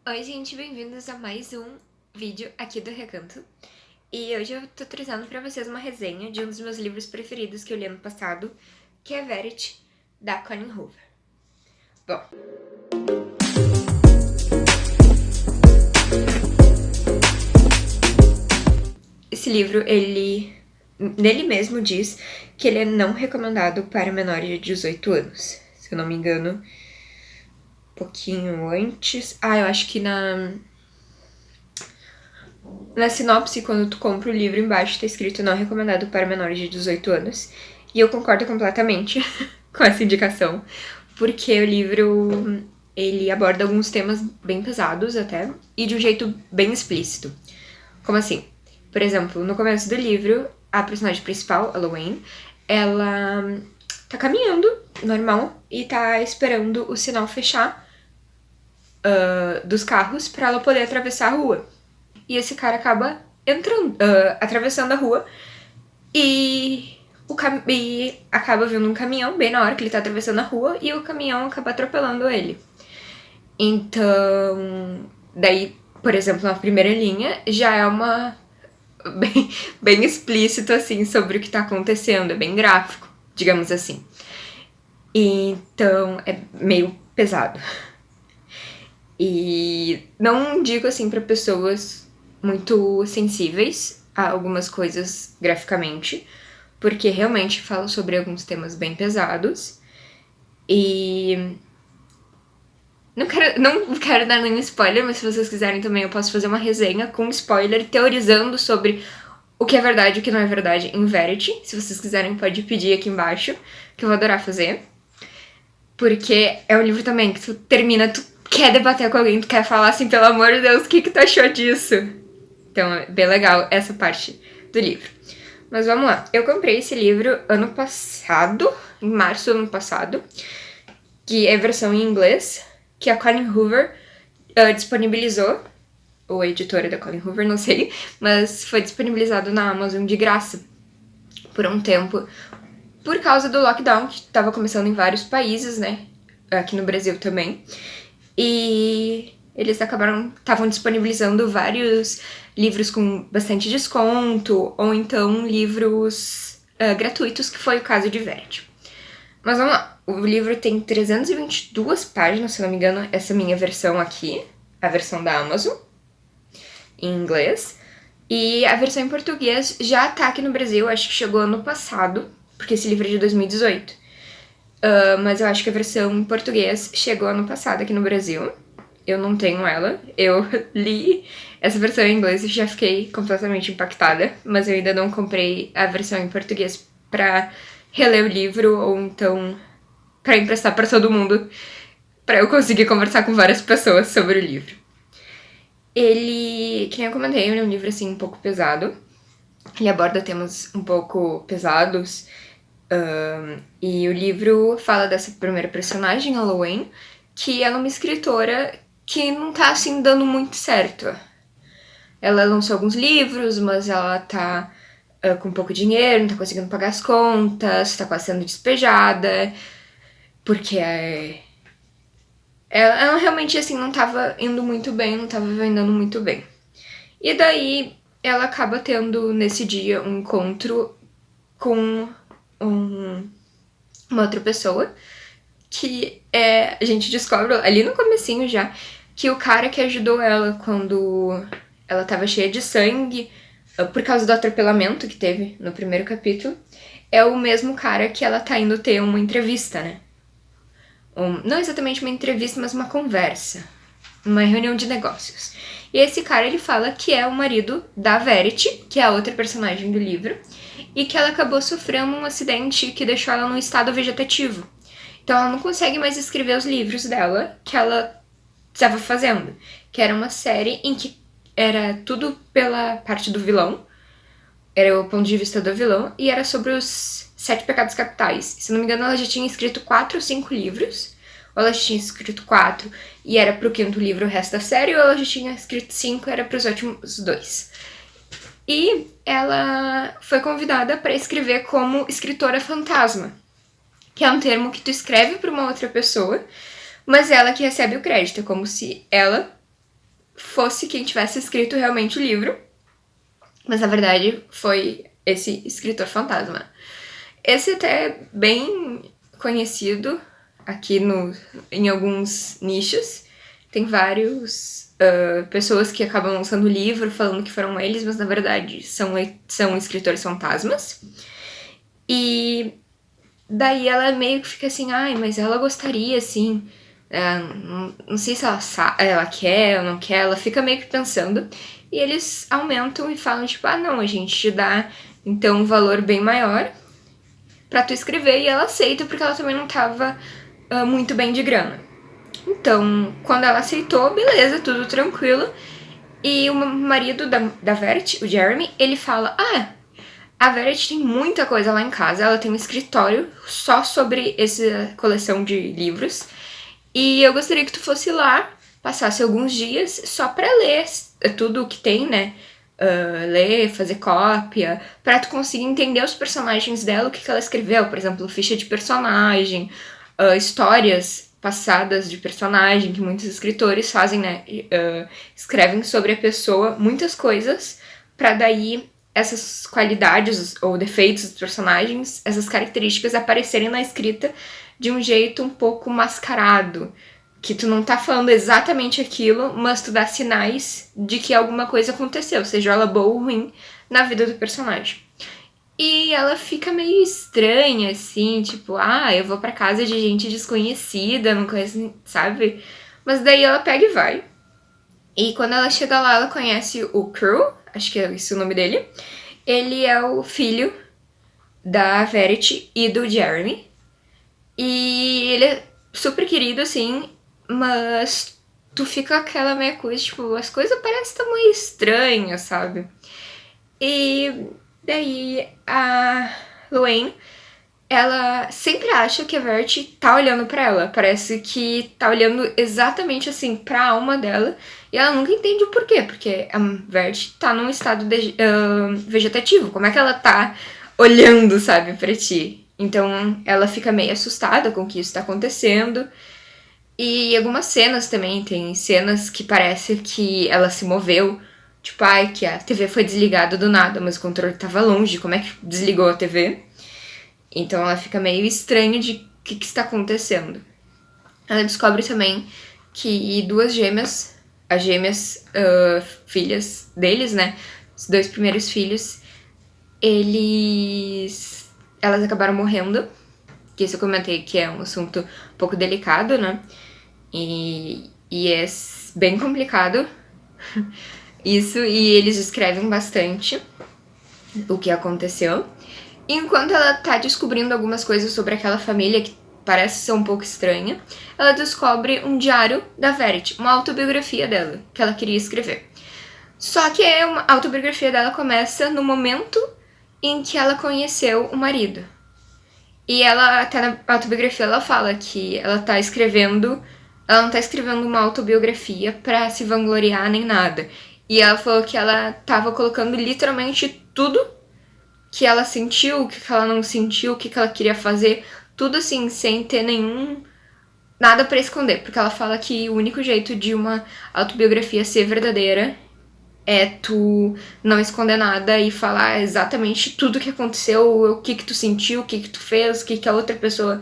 Oi, gente, bem-vindos a mais um vídeo aqui do Recanto. E hoje eu tô trazendo pra vocês uma resenha de um dos meus livros preferidos que eu li ano passado, que é Verity, da Colleen Hoover. Bom, esse livro, nele mesmo diz que ele é não recomendado para menores de 18 anos. Se eu não me engano, um pouquinho antes... eu acho que na sinopse, quando tu compra o livro, embaixo tá escrito não recomendado para menores de 18 anos. E eu concordo completamente com essa indicação, porque o livro, ele aborda alguns temas bem pesados até, e de um jeito bem explícito. Como assim? Por exemplo, no começo do livro, a personagem principal, a Lorraine, ela tá caminhando, normal, e tá esperando o sinal fechar dos carros pra ela poder atravessar a rua. E esse cara acaba atravessando a rua e acaba vindo um caminhão bem na hora que ele tá atravessando a rua e o caminhão acaba atropelando ele. Então, daí, por exemplo, na primeira linha, já é uma bem explícito, assim, sobre o que tá acontecendo, é bem gráfico, digamos assim. Então, é meio pesado. E não digo, assim, pra pessoas muito sensíveis a algumas coisas graficamente, porque realmente fala sobre alguns temas bem pesados. E não quero dar nenhum spoiler, mas se vocês quiserem também eu posso fazer uma resenha com spoiler, teorizando sobre o que é verdade e o que não é verdade em Verity. Se vocês quiserem, pode pedir aqui embaixo, que eu vou adorar fazer. Porque é um livro também que tu termina, tu quer debater com alguém, tu quer falar assim, pelo amor de Deus, o que tu achou disso? Então é bem legal essa parte do livro. Mas vamos lá. Eu comprei esse livro ano passado, em março do ano passado, que é a versão em inglês, que a Colleen Hoover disponibilizou, ou a editora da Colleen Hoover, não sei, mas foi disponibilizado na Amazon de graça por um tempo, por causa do lockdown, que estava começando em vários países, né? Aqui no Brasil também. E eles estavam disponibilizando vários livros com bastante desconto, ou então livros gratuitos, que foi o caso de Verity. Mas vamos lá, o livro tem 322 páginas, se não me engano, essa minha versão aqui, a versão da Amazon, em inglês. E a versão em português já tá aqui no Brasil, acho que chegou ano passado, porque esse livro é de 2018. Mas eu acho que a versão em português chegou ano passado aqui no Brasil. Eu não tenho ela. Eu li essa versão em inglês e já fiquei completamente impactada, mas eu ainda não comprei a versão em português pra reler o livro ou então pra emprestar pra todo mundo, pra eu conseguir conversar com várias pessoas sobre o livro. Ele, que nem eu comentei, ele é um livro assim um pouco pesado. Ele aborda temas um pouco pesados. E o livro fala dessa primeira personagem, a Lorraine, que ela é uma escritora que não tá, assim, dando muito certo. Ela lançou alguns livros, mas ela tá com pouco dinheiro, não tá conseguindo pagar as contas, tá quase sendo despejada, porque ela realmente, assim, não tava indo muito bem, não tava vendendo muito bem. E daí, ela acaba tendo, nesse dia, um encontro com uma outra pessoa, que a gente descobre ali no comecinho já, que o cara que ajudou ela quando ela tava cheia de sangue, por causa do atropelamento que teve no primeiro capítulo, é o mesmo cara que ela tá indo ter uma entrevista, né? Não exatamente uma entrevista, mas uma conversa. Uma reunião de negócios. E esse cara, ele fala que é o marido da Verity, que é a outra personagem do livro, e que ela acabou sofrendo um acidente que deixou ela num estado vegetativo. Então ela não consegue mais escrever os livros dela que ela estava fazendo. Que era uma série em que era tudo pela parte do vilão. Era o ponto de vista do vilão. E era sobre os 7 pecados capitais. Se não me engano, ela já tinha escrito 4 ou 5 livros. Ou ela já tinha escrito 4 e era pro 5º livro o resto da série. Ou ela já tinha escrito 5 e era pros últimos 2. E ela foi convidada para escrever como escritora fantasma, que é um termo que tu escreve para uma outra pessoa, mas ela que recebe o crédito. É como se ela fosse quem tivesse escrito realmente o livro, mas na verdade foi esse escritor fantasma. Esse até é bem conhecido aqui em alguns nichos. Tem vários pessoas que acabam lançando o livro falando que foram eles, mas na verdade são escritores fantasmas. E daí ela meio que fica assim, ai, mas ela gostaria, assim, não sei se ela quer ou não quer, ela fica meio que pensando. E eles aumentam e falam, tipo, não, a gente te dá, então, um valor bem maior pra tu escrever. E ela aceita, porque ela também não tava muito bem de grana. Então, quando ela aceitou, beleza, tudo tranquilo. E o marido da Verity, o Jeremy, ele fala, a Verity tem muita coisa lá em casa, ela tem um escritório só sobre essa coleção de livros. E eu gostaria que tu fosse lá, passasse alguns dias só pra ler tudo o que tem, né? Ler, fazer cópia, pra tu conseguir entender os personagens dela, o que ela escreveu. Por exemplo, ficha de personagem, histórias passadas de personagem, que muitos escritores fazem, né? Escrevem sobre a pessoa muitas coisas, pra daí essas qualidades ou defeitos dos personagens, essas características aparecerem na escrita de um jeito um pouco mascarado. Que tu não tá falando exatamente aquilo, mas tu dá sinais de que alguma coisa aconteceu, seja ela boa ou ruim, na vida do personagem. E ela fica meio estranha, assim, tipo, eu vou pra casa de gente desconhecida, não conheço, sabe? Mas daí ela pega e vai. E quando ela chega lá, ela conhece o Crew, acho que é esse o nome dele. Ele é o filho da Verity e do Jeremy. E ele é super querido, assim, mas tu fica aquela meia coisa, tipo, as coisas parecem estar meio estranhas, sabe? E daí a Luann, ela sempre acha que a Verity tá olhando pra ela. Parece que tá olhando exatamente assim pra alma dela. E ela nunca entende o porquê, porque a Verity tá num estado vegetativo. Como é que ela tá olhando, sabe, pra ti? Então ela fica meio assustada com o que isso tá acontecendo. E algumas cenas também, tem cenas que parece que ela se moveu. Tipo, que a TV foi desligada do nada, mas o controle tava longe. Como é que desligou a TV? Então ela fica meio estranha de o que está acontecendo. Ela descobre também que duas gêmeas, as gêmeas filhas deles, né? Os dois primeiros filhos, elas acabaram morrendo. Que isso eu comentei que é um assunto um pouco delicado, né? E é bem complicado isso, e eles descrevem bastante o que aconteceu. Enquanto ela tá descobrindo algumas coisas sobre aquela família que parece ser um pouco estranha, ela descobre um diário da Verity, uma autobiografia dela, que ela queria escrever. Só que a autobiografia dela começa no momento em que ela conheceu o marido. E ela, até na autobiografia, ela fala que ela não tá escrevendo uma autobiografia pra se vangloriar nem nada. E ela falou que ela tava colocando literalmente tudo que ela sentiu, o que ela não sentiu, o que ela queria fazer, tudo assim, sem ter nada pra esconder. Porque ela fala que o único jeito de uma autobiografia ser verdadeira é tu não esconder nada e falar exatamente tudo que aconteceu, o que tu sentiu, o que tu fez, o que a outra pessoa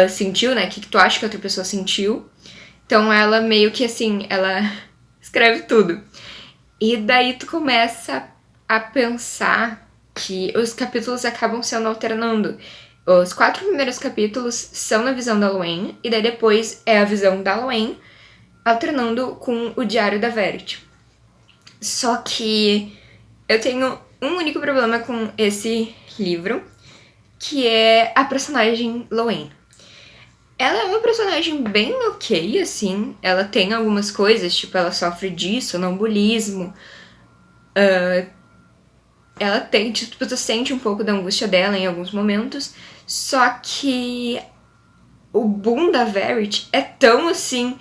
sentiu, né? O que tu acha que a outra pessoa sentiu. Então ela meio que assim, ela escreve tudo. E daí tu começa a pensar que os capítulos acabam sendo alternando. Os 4 primeiros capítulos são na visão da Luann, e daí depois é a visão da Luann, alternando com o diário da Verity. Só que eu tenho um único problema com esse livro, que é a personagem Luann. Ela é uma personagem bem ok, assim. Ela tem algumas coisas, tipo, ela sofre de sonambulismo. Ela tem, tipo, tu sente um pouco da angústia dela em alguns momentos. Só que o boom da Verity é tão, assim...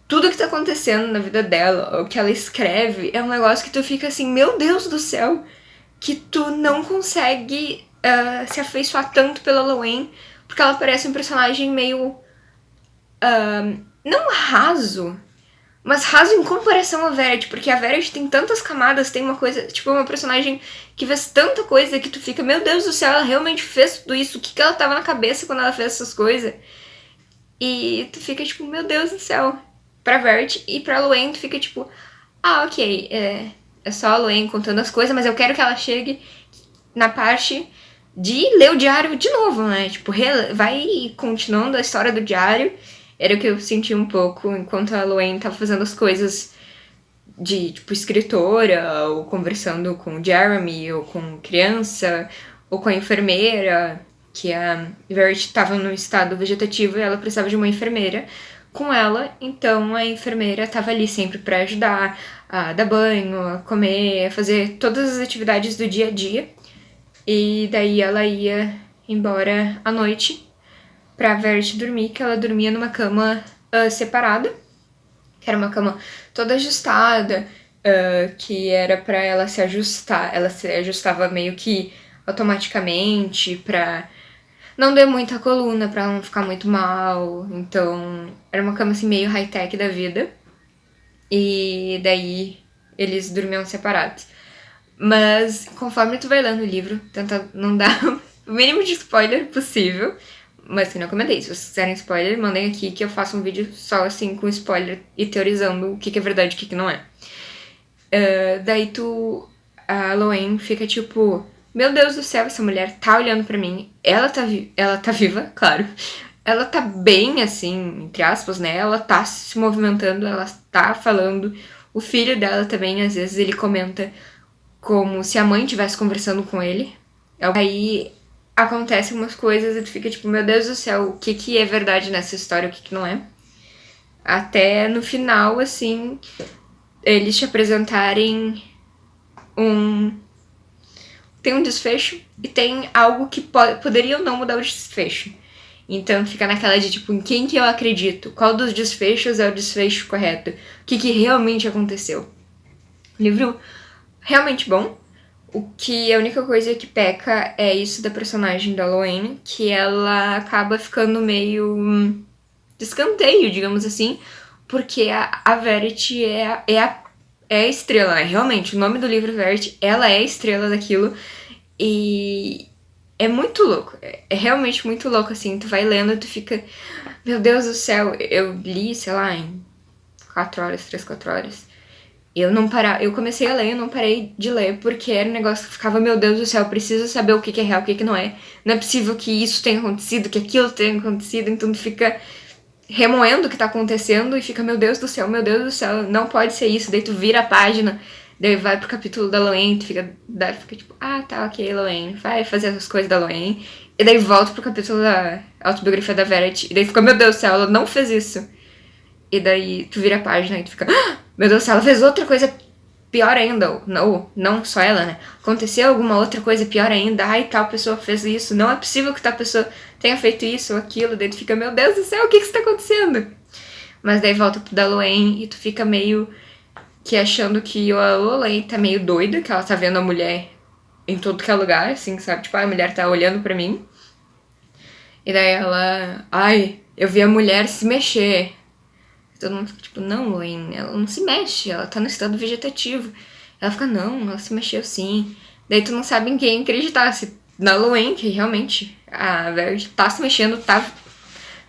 Tudo que tá acontecendo na vida dela, o que ela escreve, é um negócio que tu fica assim, meu Deus do céu, que tu não consegue se afeiçoar tanto pela Luann, porque ela parece um personagem meio... não raso, mas raso em comparação a Verity, porque a Verity tem tantas camadas, tem uma coisa, tipo, uma personagem que fez tanta coisa que tu fica, meu Deus do céu, ela realmente fez tudo isso, o que ela tava na cabeça quando ela fez essas coisas? E tu fica tipo, meu Deus do céu, pra Verity, e pra Luann tu fica tipo, ok, é só a Luann contando as coisas, mas eu quero que ela chegue na parte de ler o diário de novo, né? Tipo, vai continuando a história do diário. Era o que eu senti um pouco enquanto a Luann tava fazendo as coisas de, tipo, escritora, ou conversando com o Jeremy, ou com criança, ou com a enfermeira, que a Verity tava no estado vegetativo e ela precisava de uma enfermeira com ela, então a enfermeira tava ali sempre para ajudar a dar banho, a comer, a fazer todas as atividades do dia a dia. E daí ela ia embora à noite pra Verity dormir, que ela dormia numa cama separada, que era uma cama toda ajustada, que era pra ela se ajustar. Ela se ajustava meio que automaticamente pra não doer muito a coluna, pra ela não ficar muito mal. Então, era uma cama assim meio high-tech da vida. E daí eles dormiam separados. Mas conforme tu vai lendo o livro, tenta não dar o mínimo de spoiler possível. Mas que não comentei, se vocês quiserem spoiler, mandem aqui que eu faço um vídeo só assim com spoiler e teorizando o que é verdade e o que não é. Daí a Loen fica tipo, meu Deus do céu, essa mulher tá olhando pra mim, ela tá viva, claro. Ela tá bem, assim, entre aspas, né? Ela tá se movimentando, ela tá falando. O filho dela também, às vezes, ele comenta como se a mãe estivesse conversando com ele. Aí acontecem umas coisas e tu fica tipo, meu Deus do céu, o que é verdade nessa história, o que não é. Até no final, assim, eles te apresentarem tem um desfecho e tem algo que poderia ou não mudar o desfecho. Então fica naquela de tipo, em quem que eu acredito? Qual dos desfechos é o desfecho correto? O que realmente aconteceu? Livro realmente bom. A única coisa que peca é isso da personagem da Loen, que ela acaba ficando meio de escanteio, digamos assim, porque a Verity é a estrela, né? Realmente, o nome do livro Verity, ela é a estrela daquilo, e é muito louco, é realmente muito louco, assim, tu vai lendo e tu fica, meu Deus do céu, eu li, sei lá, em 4 horas, eu comecei a ler, eu não parei de ler, porque era um negócio que ficava, meu Deus do céu, eu preciso saber o que é real, o que não é. Não é possível que isso tenha acontecido, que aquilo tenha acontecido, então tu fica remoendo o que tá acontecendo e fica, meu Deus do céu, não pode ser isso. Daí tu vira a página, daí vai pro capítulo da Loen, tu fica tipo, tá, ok, Loen, vai fazer as coisas da Loen. E daí volta pro capítulo da autobiografia da Verity, e daí fica, meu Deus do céu, ela não fez isso. E daí tu vira a página e tu fica, meu Deus do céu, ela fez outra coisa pior ainda. Não só ela, né? Aconteceu alguma outra coisa pior ainda. Ai, tal pessoa fez isso. Não é possível que tal pessoa tenha feito isso ou aquilo. Daí tu fica, meu Deus do céu, o que está acontecendo? Mas daí volta pro da Loen e tu fica meio que achando que a Loen tá meio doida, que ela tá vendo a mulher em todo que é lugar, assim, sabe? Tipo, a mulher tá olhando pra mim. E daí ela, eu vi a mulher se mexer. Todo mundo fica tipo, não, Loen, ela não se mexe, ela tá no estado vegetativo. Ela fica, não, ela se mexeu sim. Daí tu não sabe em quem acreditar, se na Loen, que realmente a Verity tá se mexendo,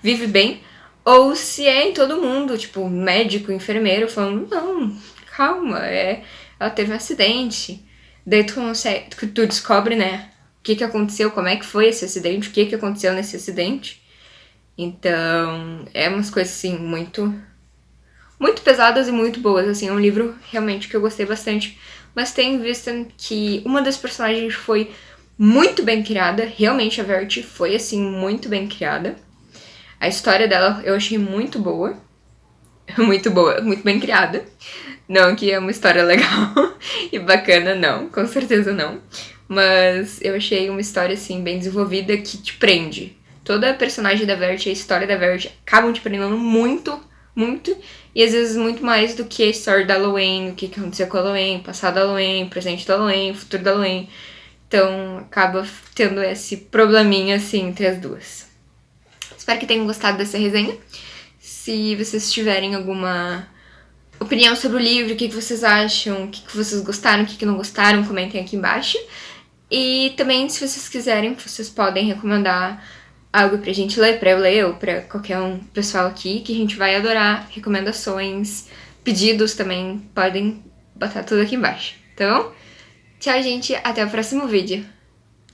vive bem, ou se é em todo mundo, tipo, médico, enfermeiro, falando, não, calma, ela teve um acidente. Daí tu descobre, né, o que aconteceu, como é que foi esse acidente, o que aconteceu nesse acidente. Então, é umas coisas, assim, muito pesadas e muito boas, assim, é um livro realmente que eu gostei bastante, mas tenho visto que uma das personagens foi muito bem criada, realmente a Verity foi, assim, muito bem criada. A história dela eu achei muito boa, muito bem criada. Não que é uma história legal e bacana, não, com certeza não. Mas eu achei uma história, assim, bem desenvolvida que te prende. Toda a personagem da Verity, a história da Verity acabam te prendendo muito, e às vezes muito mais do que a história da Loen, o que aconteceu com a Loen, passado da Loen, presente da Loen, futuro da Loen. Então acaba tendo esse probleminha assim entre as duas. Espero que tenham gostado dessa resenha. Se vocês tiverem alguma opinião sobre o livro, o que vocês acham, o que vocês gostaram, o que não gostaram, comentem aqui embaixo. E também, se vocês quiserem, vocês podem recomendar algo pra gente ler, pra eu ler, ou pra qualquer um pessoal aqui, que a gente vai adorar. Recomendações, pedidos também, podem botar tudo aqui embaixo, tá bom? Tchau, gente, até o próximo vídeo.